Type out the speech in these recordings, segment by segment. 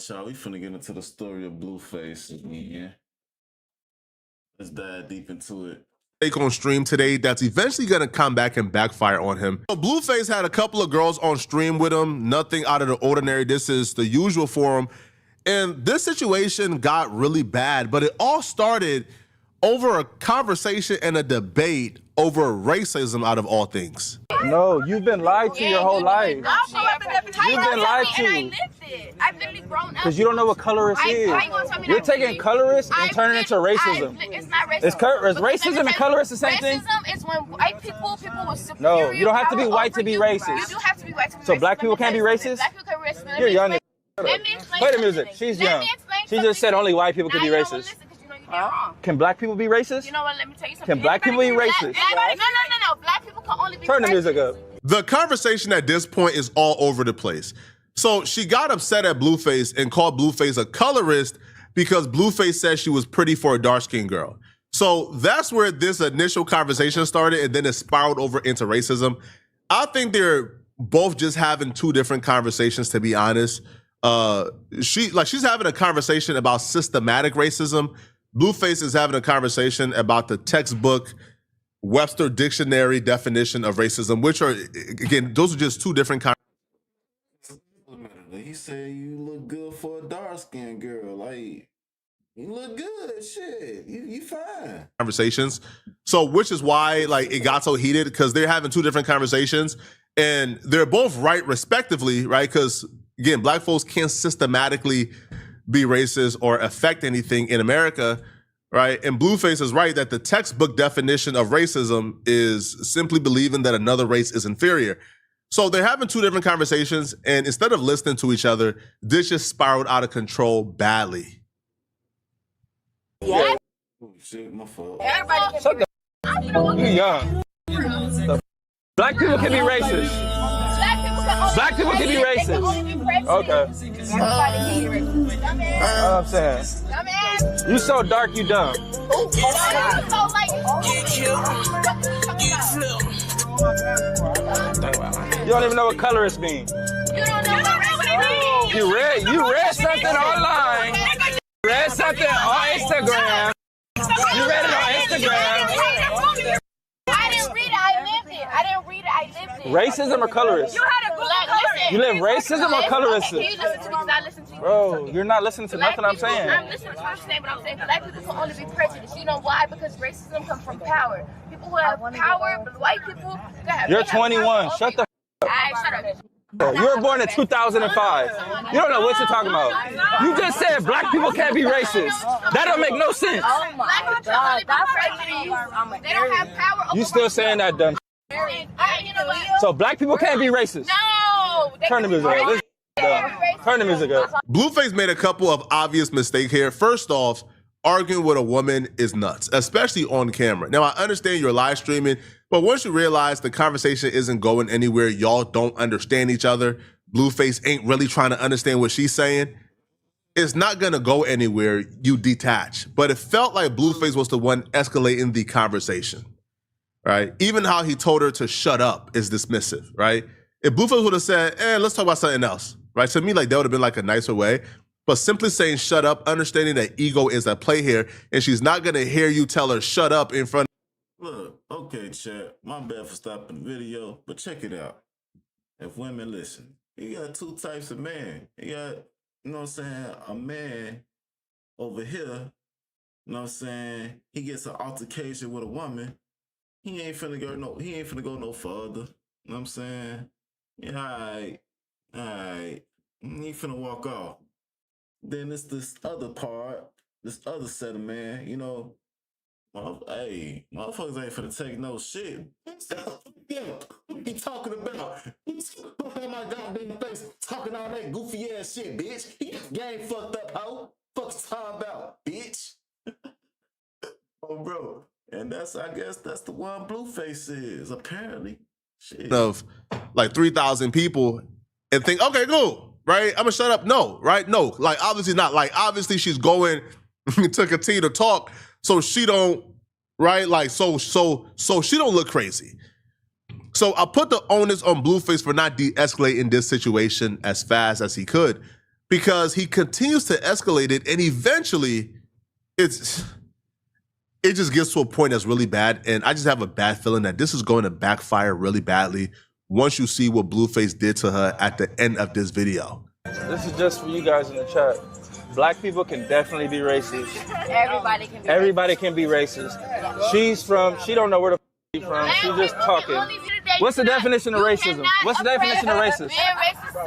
right, y'all, we finna get into the story of Blueface again. Let's dive deep into it. Take on stream today that's eventually gonna come back and backfire on him. So Blueface had a couple of girls on stream with him, nothing out of the ordinary. This is the usual for him. And this situation got really bad, but it all started over a conversation and a debate over racism out of all things. No, you've been lied to your whole life. You've been lied to. I've literally grown up. Because you don't know what colorist is. You're taking colorist and turning it into racism. It's not racism. Is racism and colorist the same thing? Racism is when white people with superior No, you don't have to be white to be racist. You do have to be white to be racist. So black people can't be racist? Black people can be racist. You're young. Let me explain. Play the music. She's young. She just said only white people can be racist. Can black people be racist? You know what? Let me tell you something. Can black people be racist? No. Black people can only be racist. Turn the music up. The conversation at this point is all over the place. So she got upset at Blueface and called Blueface a colorist because Blueface said she was pretty for a dark-skinned girl. So that's where this initial conversation started, and then it spiraled over into racism. I think they're both just having two different conversations, to be honest. She's having a conversation about systematic racism. Blueface is having a conversation about the textbook Webster Dictionary definition of racism, which are, again, those are just two different conversations. He said you look good for a dark-skinned girl. Like, you look good, shit. You fine. Conversations. So, which is why, like, it got so heated, because they're having two different conversations, and they're both right respectively, right? Because, again, black folks can't systematically be racist or affect anything in America, right? And Blueface is right that the textbook definition of racism is simply believing that another race is inferior. So they're having two different conversations, and instead of listening to each other, this just spiraled out of control badly. Yeah. Oh shit, my fault. Everybody can Shut be the You're young. Black people can be racist. Black people can be racist. Okay. I'm saying. You so dark, you dumb. You don't even know what colorist means. You don't know what it means. You read something online. You read something on Instagram. You read it on Instagram. I didn't read it, I lived it. Racism or colorist? You had a good colorist. You live racism or colorism? Can you listen to me? Because I listen to you. Bro, you're not listening to nothing I'm saying. I'm listening to what you're saying, but I'm saying black people can only be prejudiced. You know why? Because racism comes from power. People who have power, but white people, You're 21. Shut the Alright, shut up. You were born in 2005. You don't know what you're talking about. You just said black people can't be racist. That don't make no sense. Oh my God, that's prejudice. They don't have power over You still saying that dumb shit. So black people can't be racist. No. Turn the music up. Turn the music up. Blueface made a couple of obvious mistakes here. First off, arguing with a woman is nuts, especially on camera. Now, I understand you're live streaming, but once you realize the conversation isn't going anywhere, y'all don't understand each other, Blueface ain't really trying to understand what she's saying, it's not gonna go anywhere, you detach. But it felt like Blueface was the one escalating the conversation, right? Even how he told her to shut up is dismissive, right? If Blueface would have said, let's talk about something else, right? To me, like, that would have been like a nicer way. But simply saying shut up, understanding that ego is at play here, and she's not gonna hear you tell her shut up in front of. Look, okay, chat, my bad for stopping the video, but check it out. If women listen, you got two types of men. You got, you know what I'm saying, a man over here, you know what I'm saying, he gets an altercation with a woman, he ain't finna go no further. You know what I'm saying? Yeah, alright. He ain't finna walk off. Then it's this other part, this other set of man, you know, hey, motherfuckers ain't finna take no shit. What you talking about? Look at my goddamn face talking all that goofy ass shit, bitch. You game fucked up, hoe. Fuck's talking about, bitch. Oh, bro. And I guess that's the one Blueface is, apparently. Shit. Of like 3,000 people and think, okay, cool. Right? I'm gonna shut up. No, right? No, like obviously not. Like obviously she's going to continue to talk so she don't, right? Like so she don't look crazy. So I put the onus on Blueface for not de-escalating this situation as fast as he could. because he continues to escalate it, and eventually it just gets to a point that's really bad, and I just have a bad feeling that this is going to backfire really badly once you see what Blueface did to her at the end of this video. This is just for you guys in the chat. Black people can definitely be racist. Everybody can be racist. She don't know where the she's from. She's just talking. What's the definition of racism? What's the definition of racism?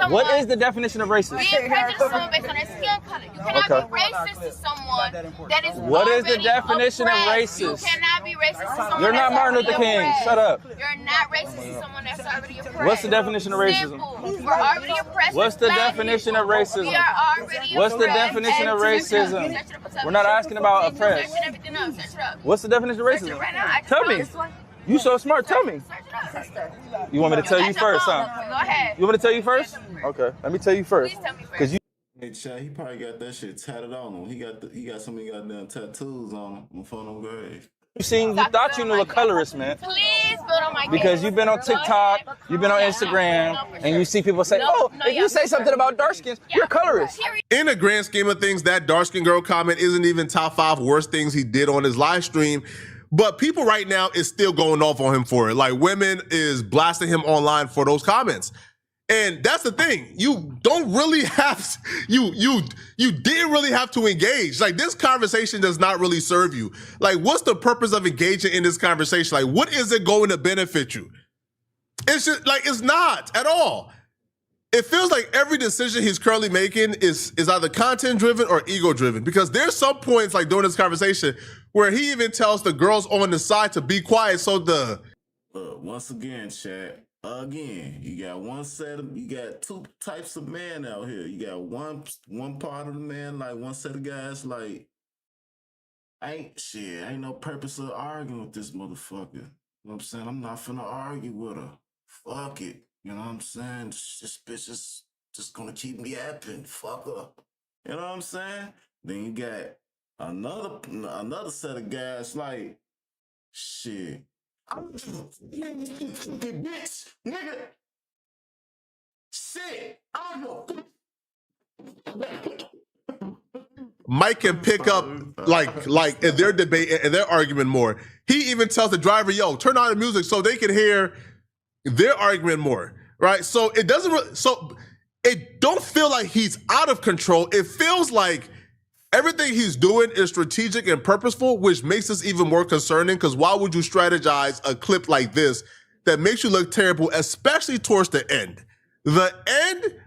What is the definition of racism? Being prejudiced to someone based on their skin color. You cannot be racist to someone that is What is the already definition of oppressed. racist? You cannot be racist to someone You're not that's Martin already Luther King. oppressed. Shut up. You're not racist to someone that's already oppressed. What's the definition of racism? Simple. We're already oppressed. What's the Black definition people. of racism? We are already What's the oppressed. definition of racism? We're not asking about oppressed. Search everything up. Search it up. What's the definition of Search it racism? right now. I can Tell know me. this one. You so smart. Tell me. Search it up. You want me to tell you Got your first, phone. huh? Go ahead. You want me to tell you first? Okay. Let me tell you first. Please tell me first. Because you. Hey, Chad, he probably got that shit tatted on him. He got so many goddamn tattoos on him before them grades. You thought you knew a colorist, man. Please build on my Because case. you've been on TikTok, you've been on Instagram, and you see people say, "Oh, if you say something about dark skins, you're a colorist." In the grand scheme of things, that dark-skinned girl comment isn't even top 5 worst things he did on his live stream. But people right now is still going off on him for it. Like, women is blasting him online for those comments. And that's the thing. You don't really have, you didn't really have to engage. Like, this conversation does not really serve you. Like, what's the purpose of engaging in this conversation? Like, what is it going to benefit you? It's just, like, it's not at all. It feels like every decision he's currently making is either content driven or ego driven, because there's some points, like during this conversation, where he even tells the girls on the side to be quiet. So once again, Chad, again, you got two types of men out here. You got one part of the man, like one set of guys, like, ain't no purpose of arguing with this motherfucker. You know what I'm saying? I'm not finna argue with her. Fuck it. You know what I'm saying? This bitch is just gonna keep me yapping. Fuck her. You know what I'm saying? Then you got another set of guys like, shit. I'm bitch, nigga. Shit. I'm Mike can pick up like in their debate and their argument more. He even tells the driver, "Yo, turn on the music so they can hear their argument more." Right? So it don't feel like he's out of control. It feels like everything he's doing is strategic and purposeful, which makes this even more concerning, because why would you strategize a clip like this that makes you look terrible, especially towards the end? The end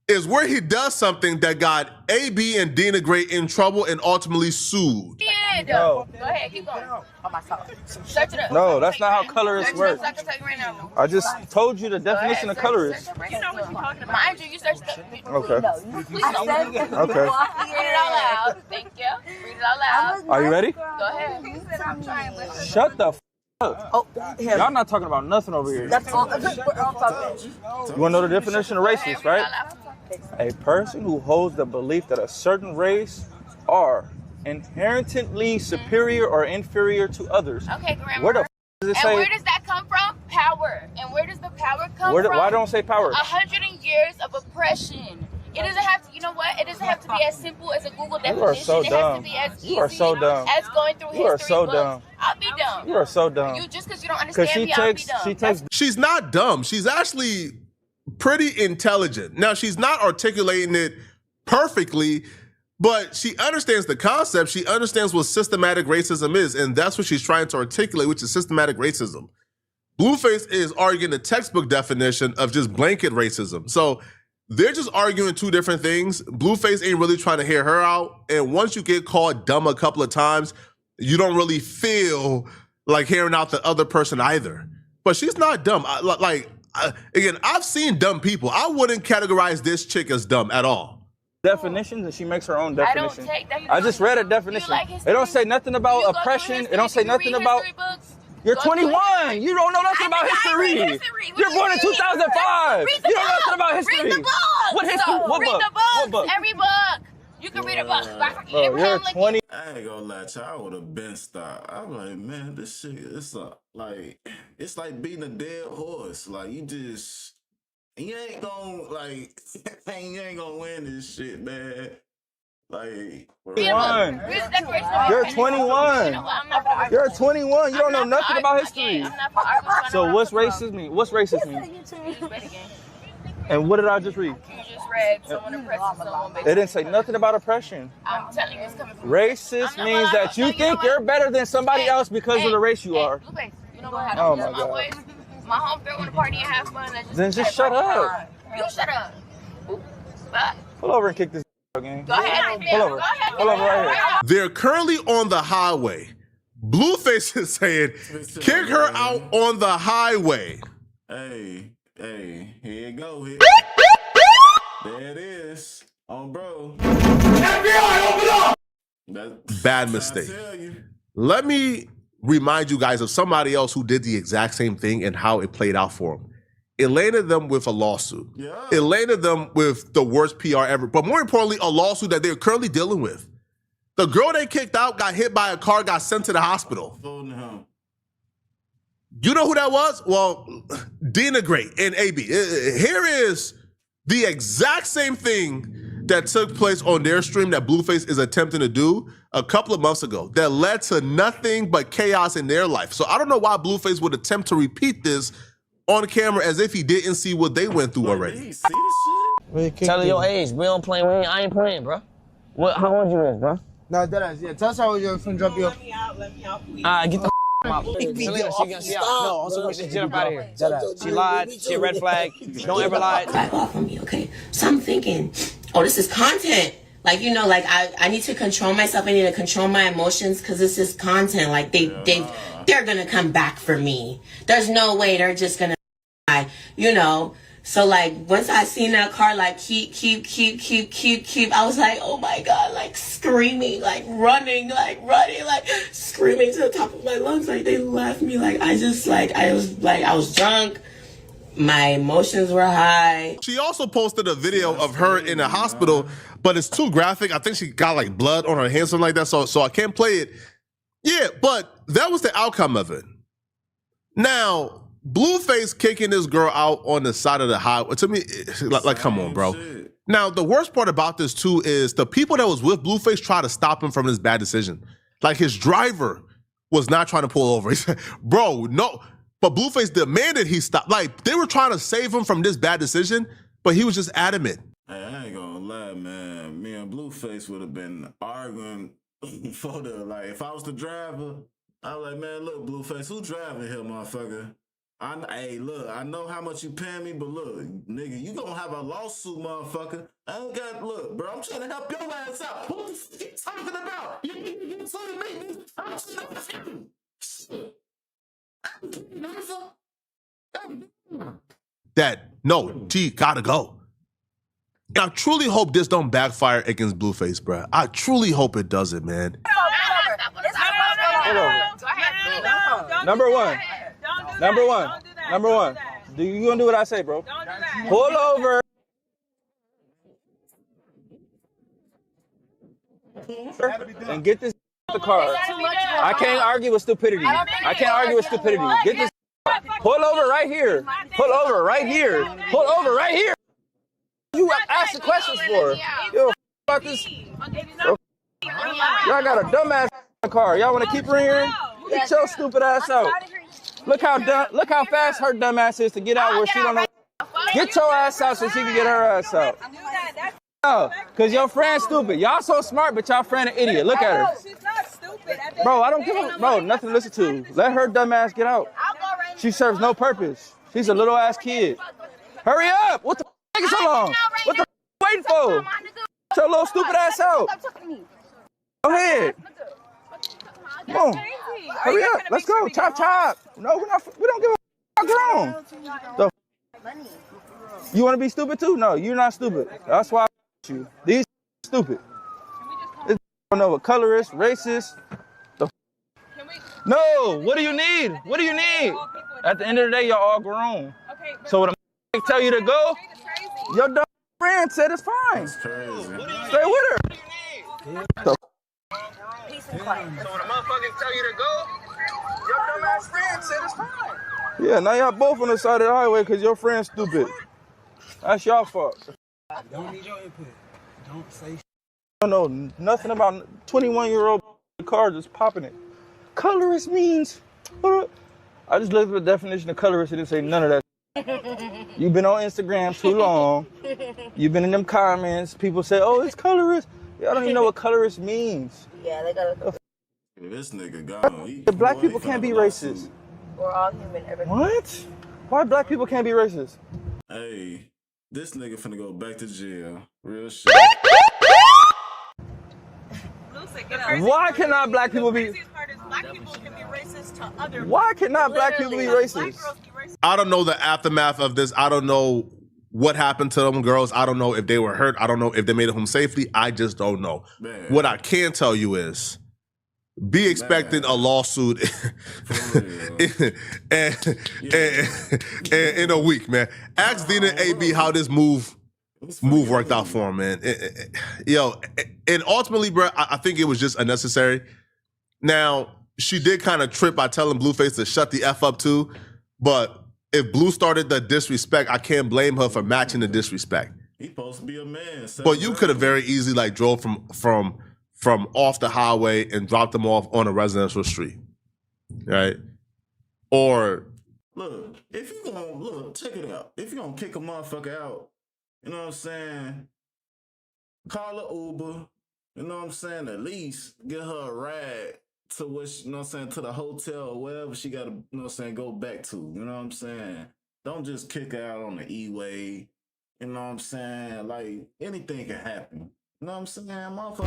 is where he does something that got AB and Deen in trouble and ultimately sued. No. Go ahead, keep going. Search it up. No, that's not how colorists Search it work. up so I can tell you right now. I just told you the definition of colorist. You know what you're talking about. Mind you, you searched it. Okay. Please don't. Read it Okay. out loud. Thank you. Read it out loud. Are you ready? Go ahead. I'm trying. Shut the f up. Oh, Y'all not talking about nothing over here. that's all. We're all talking. You want to know the definition of racist, right? A person who holds the belief that a certain race are inherently superior or inferior to others. Okay, Grandma. Where the f does it And say? where does that come from? Power. And where does the power come from? Why don't say power? 100 years of oppression. It doesn't have to, you know what? It doesn't have to be as simple as a Google definition. You are so It has dumb. to be as You are easy so dumb. as going through You are history so books. dumb. I'll be dumb. You are so dumb. You just because you don't Because understand me, I'll be dumb. she takes. She's not dumb. She's actually pretty intelligent. Now, she's not articulating it perfectly, but she understands the concept. She understands what systematic racism is, and that's what she's trying to articulate, which is systematic racism. Blueface is arguing the textbook definition of just blanket racism. So they're just arguing two different things. Blueface ain't really trying to hear her out, and once you get called dumb a couple of times, you don't really feel like hearing out the other person either. But she's not dumb. Again, I've seen dumb people. I wouldn't categorize this chick as dumb at all. Definitions, and she makes her own I definition. don't take that. I just read a definition. like It don't say nothing about You go through oppression. history, It don't say you nothing read about. history books. You're Go through 21. You don't know nothing about I read history. history. What You're do you born in mean? 2005. Read the You don't know book. nothing about history. Read the book. What history? What Read book? the books. What book? Every book. You can read a book. Bro, you're 20. I ain't gonna lie to you, I would have been stopped. I'm like, man, this shit, it's like beating a dead horse. Like, you just, You ain't gonna like, you ain't gonna win this shit, man. Like, You're 21. You're 21. You don't know nothing about history. So what's racist mean? What's racist mean? And what did I just read? You just read someone oppresses someone. It didn't say nothing about oppression. I'm telling you, it's coming from Racist means that you think you're better than somebody else because of the race you are. Blueface, you know what happened? Oh my God. My homegirl want to party and have fun. Then just shut up. You shut up. Bye. Pull over and kick this game. Go ahead. Pull over. Pull over right here. They're currently on the highway. Blueface is saying, kick her out on the highway. Hey, here you go. Here. There it is. On bro. FBI, open up! Bad mistake. Let me remind you guys of somebody else who did the exact same thing and how it played out for him. It landed them with a lawsuit. Yeah. It landed them with the worst PR ever. But more importantly, a lawsuit that they're currently dealing with. The girl they kicked out got hit by a car, got sent to the hospital. You know who that was? Well, Deen and AB. Here is the exact same thing that took place on their stream that Blueface is attempting to do a couple of months ago that led to nothing but chaos in their life. So I don't know why Blueface would attempt to repeat this on camera as if he didn't see what they went through already. Did he see this shit? Tell her your age. We don't play. I ain't playing, bro. How old you is, bro? No, that is, yeah. Tell us how you're from drop you off. Get the out. Selena, she out. No, also get this shit up out of here. She lied. She a red flag. Don't ever lie. Back off from me, okay? So I'm thinking, oh, this is content. Like, you know, like I need to control myself. I need to control my emotions because this is content. Like they're gonna come back for me. There's no way they're just gonna, you know. So like once I seen that car like keep, I was like, oh my God, like screaming, like running, like screaming to the top of my lungs. Like they left me. Like I was drunk. My emotions were high. She also posted a video of her in the hospital, but it's too graphic. I think she got like blood on her hands, something like that. So I can't play it. Yeah, but that was the outcome of it. Now, Blueface kicking this girl out on the side of the highway. To me, like come on, bro. Now, the worst part about this too is the people that was with Blueface tried to stop him from this bad decision. Like his driver was not trying to pull over. He said, bro, no. But Blueface demanded he stop. Like they were trying to save him from this bad decision, but he was just adamant. Hey, I ain't gonna lie, man. Me and Blueface would have been arguing for the, like, if I was the driver, I was like, man, look, Blueface, who driving here, motherfucker? Hey, look, I know how much you paying me, but look, nigga, you gonna have a lawsuit, motherfucker. I don't got, look, bro, I'm trying to help your ass out. What the fuck you talking about? You telling me, I'm trying to That, no, T gotta go. I truly hope this don't backfire against Blueface, bro. I truly hope it doesn't, man. Number one. Do you gonna do what I say, bro? Pull over. And get this the car. I can't argue with stupidity. Get this. Pull over right here. Pull over right here. You asking questions for? Yo, about this. Y'all got a dumbass car. Y'all want to keep her in here? Get your stupid ass out. Look how fast her dumb ass is to get out where she don't know. Get your ass out so she can get her ass out. No, cause your friend's stupid. Y'all so smart, but y'all friend an idiot. Look at her. She's not stupid. Bro, I don't give a nothing to listen to. Let her dumb ass get out. She serves no purpose. She's a little ass kid. Hurry up! What the taking so long? What the waiting for? Get your little stupid ass out. Go ahead. Come on. Hurry up. Let's go. Chop. No, we don't give a grown. You want to be stupid too? No, you're not stupid. That's why I you. These stupid. This don't know what color is, racist. No, what do you need? At the end of the day, y'all all grown. So when a tell you to go, your dumb friend said it's fine. Stay with her. Peace and quiet. So when a motherfucker tell you to go, your dumb ass friend said it's fine. Yeah, now y'all both on the side of the highway because your friend's stupid. That's y'all fault. Don't need your input. Don't say. I don't know nothing about 21-year-old car just popping it. Colorist means. I just looked at the definition of colorist and didn't say none of that. You've been on Instagram too long. You've been in them comments. People say, "Oh, it's colorist." Y'all don't even know what colorist means. Yeah, they got This nigga gone. The black people can't be racist. We're all human. What? Why black people can't be racist? Hey, this nigga finna go back to jail. Real shit. Why cannot black people be? Black people can be racist to other. Why cannot black people be racist? I don't know the aftermath of this. I don't know what happened to them girls. I don't know if they were hurt. I don't know if they made it home safely. I just don't know. Man. What I can tell you is be expecting a lawsuit in a week, man. Ask Deen and AB how this move worked out for him, man. And ultimately, bro, I think it was just unnecessary. Now, she did kind of trip by telling Blueface to shut the F up too, but if Blue started the disrespect, I can't blame her for matching the disrespect. He supposed to be a man. But you could have very easily like drove from off the highway and dropped them off on a residential street, right? Or look, if you gonna check it out. If you gonna kick a motherfucker out, you know what I'm saying? Call an Uber. You know what I'm saying? At least get her a ride to which, you know what I'm saying, to the hotel or wherever she gotta, you know what I'm saying, go back to. You know what I'm saying? Don't just kick her out on the E-way. You know what I'm saying? Like, anything can happen. You know what I'm saying? Motherfucker.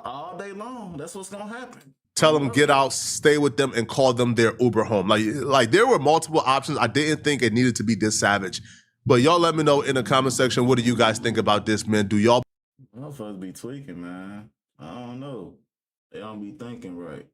All day long. That's what's gonna happen. tell them get out, stay with them, and call them their Uber home. Like there were multiple options. I didn't think it needed to be this savage. But y'all let me know in the comment section, what do you guys think about this, man? Do y'all Motherfuckers be tweaking, man. I don't know. They don't be thinking right.